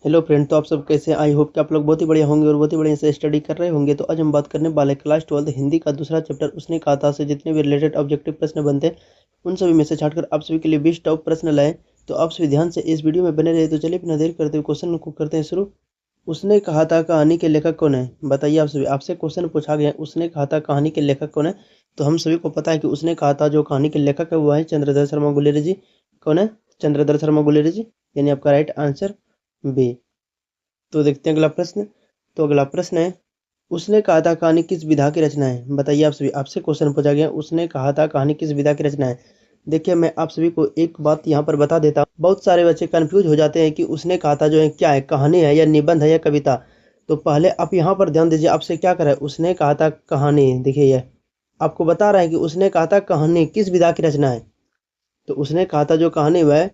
Hello friend, तो आप सब कैसे हैं? आई होप कि आप लोग बहुत ही बढ़िया होंगे और बहुत ही बढ़िया से स्टडी कर रहे होंगे। तो आज हम बात करने वाले क्लास 12 हिंदी का दूसरा चैप्टर उसने कहा था से जितने भी रिलेटेड ऑब्जेक्टिव प्रश्न बनते हैं उन सभी में से छाटकर आप सभी के लिए 20 टॉप प्रश्न लाए। तो आप सभी ध्यान से इस वीडियो में बने रहे। तो चलिए बिना देर करते हुए क्वेश्चन को करते हैं शुरू। उसने कहा था कहानी के लेखक कौन है? बताइए आप सभी। आपसे क्वेश्चन पूछा गया, उसने कहा था कहानी के लेखक कौन है? तो हम सभी को पता है कि उसने कहा था जो कहानी के लेखक है वो है चंद्रधर शर्मा गुलेरी जी। कौन है? चंद्रधर शर्मा गुलेरी जी, यानी आपका राइट आंसर बी। तो देखते हैं अगला प्रश्न। तो अगला प्रश्न है, उसने कहा था कहानी किस विधा की रचना है? बताइए आप सभी। आपसे क्वेश्चन पूछा गया, उसने कहा था कहानी किस विधा की रचना है? देखिए, मैं आप सभी को एक बात यहाँ पर बता देता हूँ। बहुत सारे बच्चे कंफ्यूज हो जाते हैं कि उसने कहा था जो है क्या है, कहानी है या निबंध है या कविता। तो पहले आप यहाँ पर ध्यान दीजिए, आपसे क्या करा है, उसने कहा था कहानी। देखिए ये आपको बता रहा है कि उसने कहा था कहानी किस विधा की रचना है। तो उसने कहा था जो कहानी वह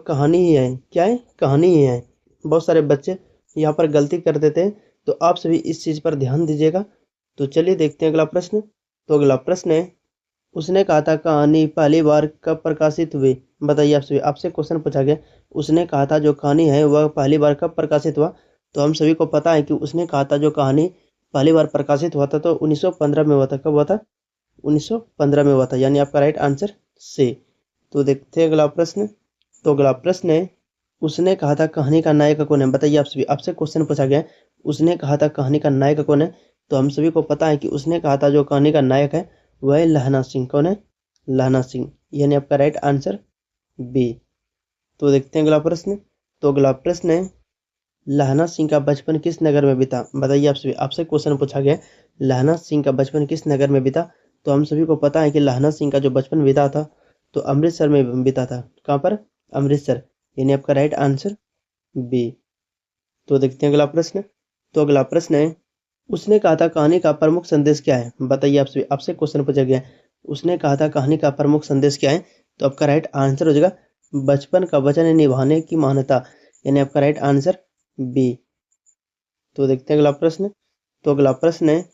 कहानी ही है। क्या है? कहानी ही है। बहुत सारे बच्चे यहाँ पर गलती कर देते हैं, तो आप सभी इस चीज़ पर ध्यान दीजिएगा। तो चलिए देखते हैं अगला प्रश्न। तो अगला प्रश्न है, उसने कहा था कहानी पहली बार कब प्रकाशित हुई? बताइए आप सभी। आपसे क्वेश्चन पूछा गया, उसने कहा था जो कहानी है वह पहली बार कब प्रकाशित हुआ? तो हम सभी को पता है कि उसने कहा था जो कहानी पहली बार प्रकाशित हुआ था तो 1915 में हुआ था। कब हुआ था? 1915 में हुआ था, यानी आपका राइट आंसर सी। तो देखते हैं अगला प्रश्न। तो अगला प्रश्न है, उसने कहा था कहानी का नायक कौन है? बताइए आप सभी। आपसे क्वेश्चन पूछा गया है, उसने कहा था कहानी का नायक कौन है? तो हम सभी को पता है कि उसने कहा था जो कहानी का नायक है वह है लहना सिंह। कौन है? लहना सिंह, यानी आपका राइट आंसर बी। तो देखते हैं अगला प्रश्न। तो अगला प्रश्न है, लहना सिंह का बचपन किस नगर में बीता? बताइए आप सभी। आपसे क्वेश्चन पूछा गया है, लहना सिंह का बचपन किस नगर में बीता? तो हम सभी को पता है कि लहना सिंह का जो बचपन बीता था तो अमृतसर में बीता था। कहाँ पर? अमृतसर, यानी आपका राइट आंसर बी। तो देखते हैं अगला प्रश्न। तो अगला प्रश्न है, उसने कहा था कहानी का प्रमुख संदेश क्या है? बताइए आप सभी। आपसे क्वेश्चन पूछा गया है, उसने कहा था कहानी का प्रमुख संदेश क्या है? तो आपका राइट आंसर हो जाएगा बचपन का वचन निभाने की महानता, यानी आपका राइट आंसर बी। तो देखते हैं अगला प्रश्न। तो अगला प्रश्न है,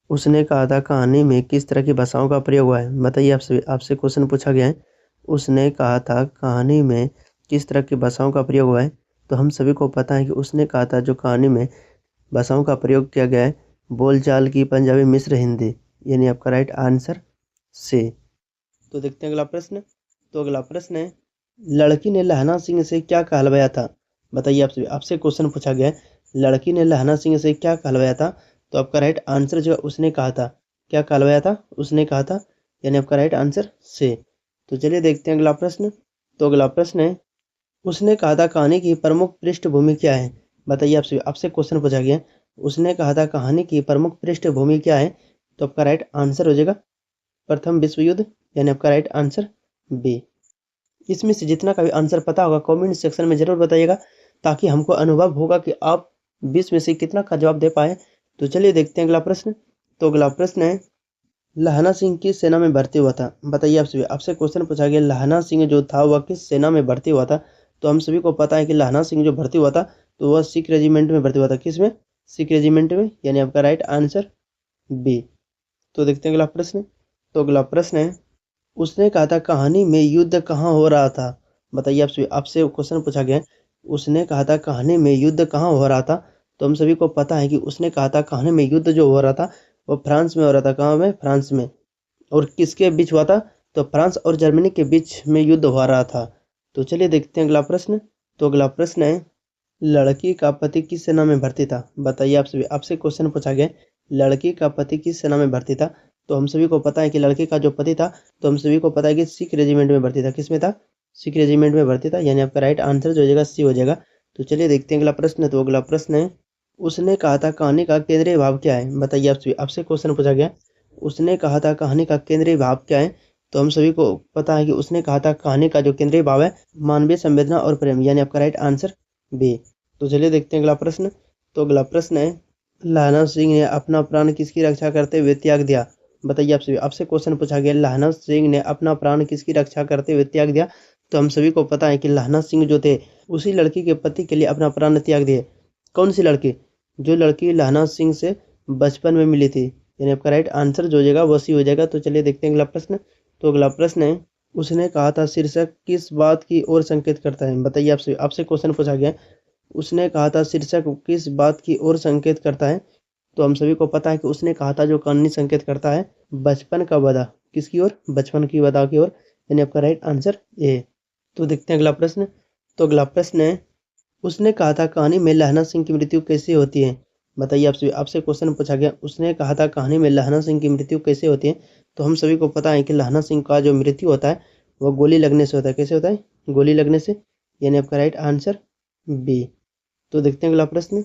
उसने कहा था कहानी में किस तरह की भाषाओं का प्रयोग हुआ है? बताइए आप सभी। आपसे क्वेश्चन पूछा गया है, उसने कहा था कहानी में किस तरह की भाषाओं का प्रयोग हुआ है? तो हम सभी को पता है कि उसने कहा था जो कहानी में भाषाओं का प्रयोग किया गया है बोलचाल की, पंजाबी, मिश्र, हिंदी, यानी आपका राइट आंसर से। तो देखते हैं अगला प्रश्न। तो अगला प्रश्न है, लड़की ने लहना सिंह से क्या कहलवाया था? बताइए आप सभी। आपसे क्वेश्चन पूछा गया है, लड़की ने लहना सिंह से क्या कहलवाया था? तो आपका राइट आंसर जो उसने कहा था, क्या कहलवाया था? उसने कहा था, यानी आपका राइट आंसर से। तो चलिए देखते हैं अगला प्रश्न। तो अगला प्रश्न है, उसने कहा था कहानी की प्रमुख पृष्ठभूमि क्या है? बताइए आप सभी। आपसे क्वेश्चन पूछा गया है, उसने कहा था कहानी की प्रमुख पृष्ठभूमि क्या है? तो आपका राइट आंसर हो जाएगा प्रथम विश्व युद्ध, यानी आपका राइट आंसर बी। इसमें से जितना का भी आंसर पता होगा कमेंट सेक्शन में जरूर बताइएगा, ताकि हमको अनुभव होगा कि आप 20 में से कितना का जवाब दे पाए। तो चलिए देखते हैं अगला प्रश्न। तो अगला प्रश्न है, लहना सिंह किस सेना में भर्ती हुआ था? बताइए आप सभी। आपसे क्वेश्चन पूछा गया लहना सिंह जो था वह किस सेना में भर्ती हुआ था? तो हम सभी को पता है कि लहना सिंह जो भर्ती हुआ था तो वह सिख रेजिमेंट में भर्ती हुआ था। किस में? सिख रेजिमेंट में, यानी आपका राइट आंसर बी। तो देखते हैं अगला प्रश्न। तो अगला प्रश्न है, उसने कहा था कहानी में युद्ध कहाँ हो रहा था? बताइए आप सभी। आपसे क्वेश्चन पूछा गया है, उसने कहा था कहानी में युद्ध कहाँ हो रहा था? तो हम सभी को पता है कि उसने कहा था कहानी में युद्ध जो हो रहा था वो फ्रांस में हो रहा था। कहाँ में? फ्रांस में। और किसके बीच हुआ था? तो फ्रांस और जर्मनी के बीच में युद्ध हो रहा था। तो चलिए देखते हैं अगला प्रश्न। तो अगला प्रश्न है, लड़की का पति किस सेना में भर्ती था? बताइए आप सभी। आपसे क्वेश्चन पूछा गया, लड़की का पति किस सेना में भर्ती था? तो हम सभी को पता है कि लड़की का जो पति था तो हम सभी को पता है कि सिख रेजिमेंट में भर्ती था। किस में था? सिख रेजिमेंट में भर्ती था, यानी आपका राइट आंसर जो हो जाएगा सी हो जाएगा। तो चलिए देखते हैं अगला प्रश्न। तो अगला प्रश्न है, उसने कहा था कहानी का केंद्रीय भाव क्या है? बताइए आप सभी। आपसे क्वेश्चन पूछा गया, उसने कहा था कहानी का केंद्रीय भाव क्या है? तो हम सभी को पता है कि उसने कहा था कहानी का जो केंद्रीय भाव है मानवीय संवेदना और प्रेम, यानी आपका राइट आंसर बी। तो चलिए देखते हैं अगला प्रश्न। तो अगला प्रश्न है, लहना सिंह ने अपना प्राण किसकी रक्षा करते हुए त्याग दिया? बताइए आप सभी। आपसे क्वेश्चन पूछा गया, लहना सिंह ने अपना प्राण किसकी रक्षा करते हुए त्याग दिया? तो हम सभी को पता है कि लहना सिंह जो थे उसी लड़की के पति के लिए अपना प्राण त्याग दिए। कौन सी लड़की? जो लड़की लहना सिंह से बचपन में मिली थी, यानी आपका राइट आंसर जो हो जाएगा वो सी हो जाएगा। तो चलिए देखते हैं अगला प्रश्न। तो अगला प्रश्न है, उसने कहा था शीर्षक किस बात की ओर संकेत करता है? बताइए आप सभी। आपसे क्वेश्चन पूछा गया, उसने कहा था शीर्षक किस बात की ओर संकेत करता है? तो हम सभी को पता है कि उसने कहा था जो कहानी संकेत करता है बचपन का वादा। किसकी ओर? बचपन की वादा की ओर, यानी आपका राइट आंसर ए। तो देखते हैं अगला प्रश्न। तो अगला प्रश्न है, उसने कहा था कहानी में लहना सिंह की मृत्यु कैसे होती है? बताइए, आपसे क्वेश्चन पूछा गया, उसने कहा था कहानी में लहना सिंह की मृत्यु कैसे होती है? तो हम सभी को पता है कि लहना सिंह का जो मृत्यु होता है वो गोली लगने से होता है। कैसे होता है? गोली लगने से, यानी आपका राइट आंसर बी। तो देखते हैं अगला प्रश्न।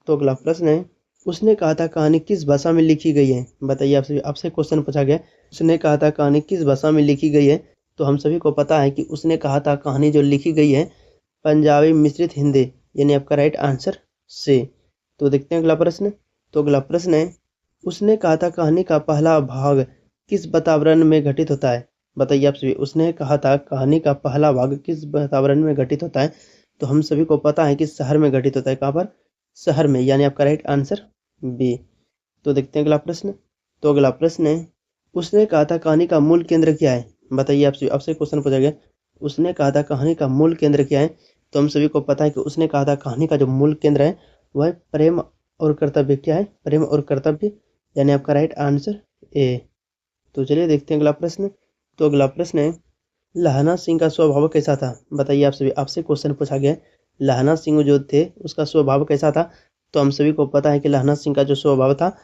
तो अगला प्रश्न है, उसने कहा था कहानी किस भाषा में लिखी गई है? बताइए, आपसे क्वेश्चन पूछा गया, उसने कहा था कहानी किस भाषा में लिखी गई है? तो हम सभी को पता है कि उसने कहा था कहानी जो लिखी गई है पंजाबी मिश्रित हिंदी, यानी आपका राइट आंसर से। तो देखते हैं अगला प्रश्न। तो अगला प्रश्न है, उसने कहा था कहानी का पहला भाग किस वातावरण में घटित होता है? बताइए आप सभी, उसने कहा था कहानी का पहला भाग किस वातावरण में घटित होता है? तो हम सभी को पता है कि शहर में घटित होता है। कहाँ पर? शहर में, यानी आपका राइट आंसर बी। तो देखते हैं अगला प्रश्न। तो अगला प्रश्न है, उसने कहा था कहानी का मूल केंद्र क्या है? बताइए, आपसे क्वेश्चन पूछा गया, उसने कहा था कहानी का मूल केंद्र क्या है? तो हम सभी को पता है कि उसने कहा था कहानी का जो मूल केंद्र है वह प्रेम और कर्तव्य। क्या है? प्रेम और कर्तव्य, यानी आपका राइट आंसर ए। तो चलिए देखते हैं अगला प्रश्न। तो अगला प्रश्न है, लहना सिंह का स्वभाव कैसा था? बताइए, आपसे क्वेश्चन पूछा गया, लहना सिंह जो थे उसका स्वभाव कैसा था? तो हम सभी को पता है कि लहना सिंह का जो स्वभाव था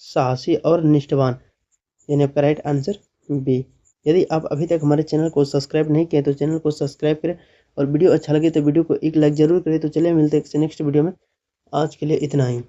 साहसी और निष्ठावान, यानी आपका राइट आंसर बी। यदि आप अभी तक हमारे चैनल को सब्सक्राइब नहीं किए तो चैनल को सब्सक्राइब करें, और वीडियो अच्छा लगे तो वीडियो को एक लाइक जरूर करें। तो चलिए मिलते हैं नेक्स्ट वीडियो में। आज के लिए इतना ही।